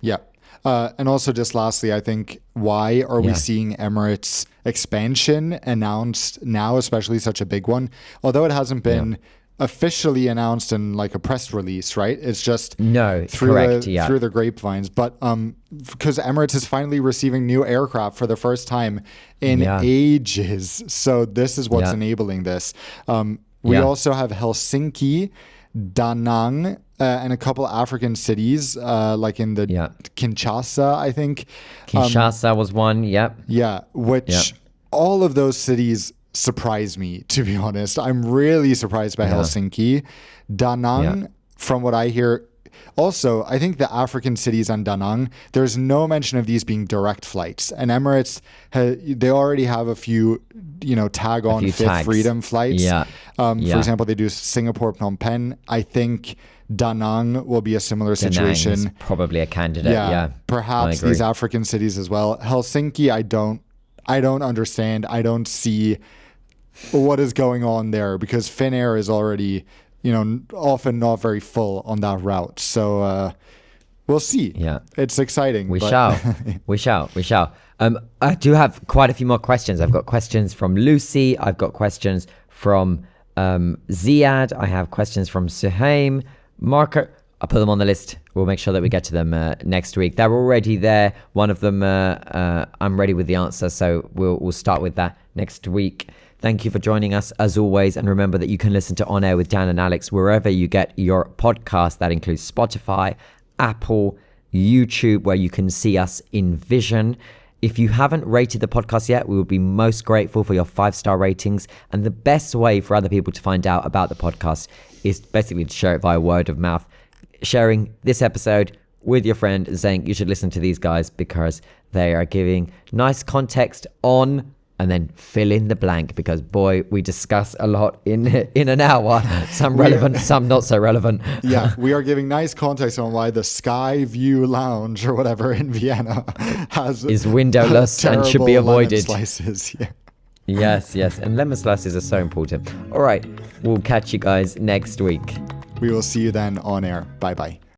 Yeah. And also just lastly, I think, why are we seeing Emirates expansion announced now, especially such a big one, although it hasn't been officially announced in like a press release, right? It's just through the grapevines. But because Emirates is finally receiving new aircraft for the first time in ages. So this is what's enabling this. We also have Helsinki, Da Nang, and a couple African cities, like in the Kinshasa, I think. Kinshasa was one, which all of those cities surprise me, to be honest. I'm really surprised by Helsinki. Da Nang, from what I hear. Also, I think the African cities on Da Nang, there's no mention of these being direct flights. And Emirates, they already have a few, tag on Fifth tags. Freedom flights. For example, they do Singapore, Phnom Penh. I think Da Nang will be a similar situation. Da Nang is probably a candidate. Perhaps these African cities as well. Helsinki, I don't understand. I don't see what is going on there, because Finnair is already, often not very full on that route. So we'll see. It's exciting. We shall. I do have quite a few more questions. I've got questions from Lucy. I've got questions from Ziad. I have questions from Suhaim. Marco, I'll put them on the list. We'll make sure that we get to them next week. They're already there. One of them, I'm ready with the answer, so we'll start with that next week. Thank you for joining us as always, and remember that you can listen to On Air with Dan and Alex wherever you get your podcast. That includes Spotify, Apple, YouTube, where you can see us in vision. If you haven't rated the podcast yet, we would be most grateful for your 5-star ratings. And the best way for other people to find out about the podcast is basically to share it via word of mouth. Sharing this episode with your friend and saying you should listen to these guys because they are giving nice context on, and then fill in the blank, because boy, we discuss a lot in an hour. Some relevant, some not so relevant. We are giving nice context on why the Sky View Lounge or whatever in Vienna is windowless and should be avoided. Lemon slices. Yes, and lemon slices are so important. All right, we'll catch you guys next week. We will see you then on air. Bye-bye.